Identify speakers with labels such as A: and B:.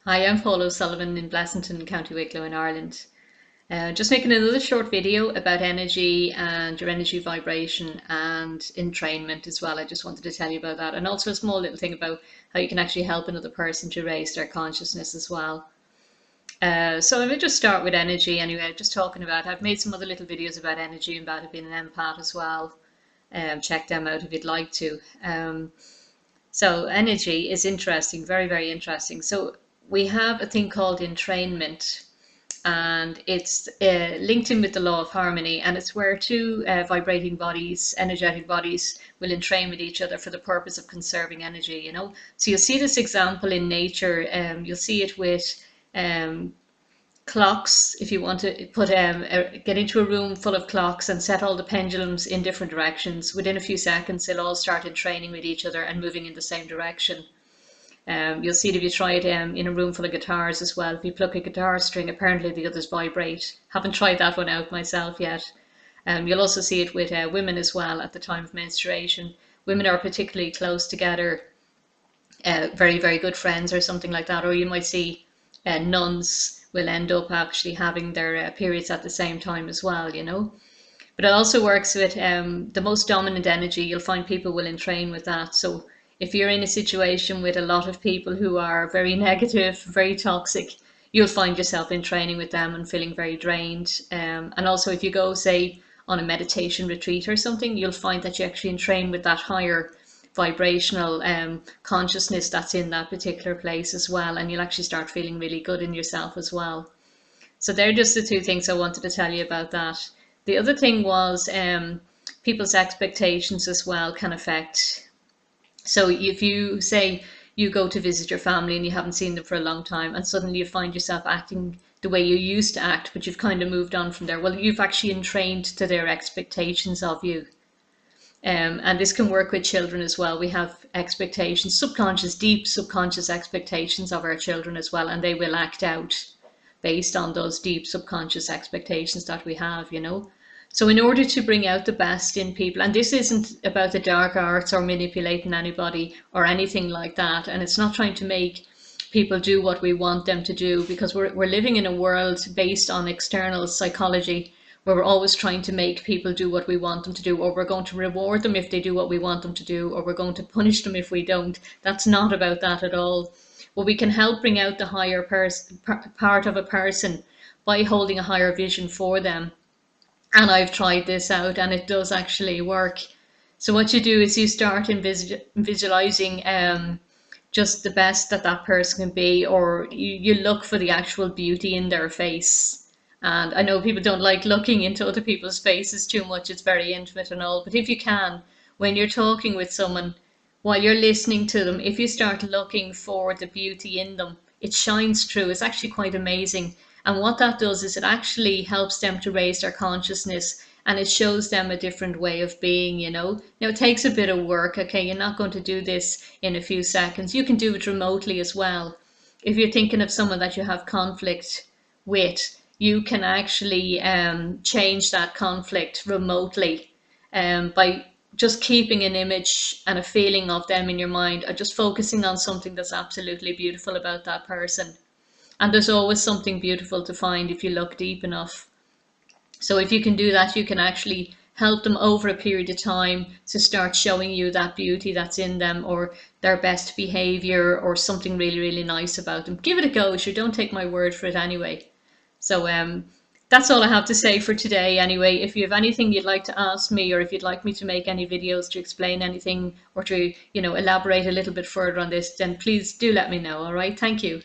A: Hi, I'm Paul O'Sullivan in Blessington, County Wicklow in Ireland. Just making another short video about energy and your energy vibration and entrainment as well. I just wanted to tell you about that, and also a small little thing about how you can actually help another person to raise their consciousness as well. So I will just start with energy anyway, just talking about, I've made some other little videos about energy and about it being an empath as well. Check them out if you'd like to. So energy is interesting, very, very interesting. So we have a thing called entrainment, and it's linked in with the law of harmony, and it's where two vibrating bodies, energetic bodies, will entrain with each other for the purpose of conserving energy, you know. So you'll see this example in nature. You'll see it with um, clocks. If you want to put get into a room full of clocks and set all the pendulums in different directions, within a few seconds they'll all start entraining with each other and moving in the same direction. You'll see it if you try it in a room full of guitars as well. If you pluck a guitar string, apparently the others vibrate. Haven't tried that one out myself yet. You'll also see it with women as well at the time of menstruation. Women are particularly close together, very, very good friends or something like that. Or you might see nuns will end up actually having their periods at the same time as well, you know. But it also works with the most dominant energy. You'll find people will entrain with that. So if you're in a situation with a lot of people who are very negative, very toxic, you'll find yourself in training with them and feeling very drained. And also if you go, say, on a meditation retreat or something, you'll find that you actually entrain with that higher vibrational consciousness that's in that particular place as well. And you'll actually start feeling really good in yourself as well. So they're just the two things I wanted to tell you about that. The other thing was people's expectations as well can affect. So if you say you go to visit your family and you haven't seen them for a long time, and suddenly you find yourself acting the way you used to act, but you've kind of moved on from there, well, you've actually entrained to their expectations of you. And this can work with children as well. We have expectations, subconscious, deep subconscious expectations of our children as well, and they will act out based on those deep subconscious expectations that we have, you know. So in order to bring out the best in people, and this isn't about the dark arts or manipulating anybody or anything like that, and it's not trying to make people do what we want them to do, because we're living in a world based on external psychology where we're always trying to make people do what we want them to do, or we're going to reward them if they do what we want them to do, or we're going to punish them if we don't. That's not about that at all. Well, we can help bring out the higher part of a person by holding a higher vision for them. And I've tried this out and it does actually work. So what you do is you start visualizing just the best that that person can be, or you look for the actual beauty in their face. And I know people don't like looking into other people's faces too much. It's very intimate and all. But if you can, when you're talking with someone, while you're listening to them, if you start looking for the beauty in them, it shines through. It's actually quite amazing. And what that does is it actually helps them to raise their consciousness, and it shows them a different way of being, you know. Now, it takes a bit of work, okay? You're not going to do this in a few seconds. You can do it remotely as well. If you're thinking of someone that you have conflict with, you can actually change that conflict remotely by just keeping an image and a feeling of them in your mind, or just focusing on something that's absolutely beautiful about that person. And there's always something beautiful to find if you look deep enough. So if you can do that, you can actually help them over a period of time to start showing you that beauty that's in them, or their best behavior, or something really, really nice about them. Give it a go. Sure, don't take my word for it anyway. So that's all I have to say for today anyway. If you have anything you'd like to ask me, or if you'd like me to make any videos to explain anything, or to, you know, elaborate a little bit further on this, then please do let me know. All right, thank you.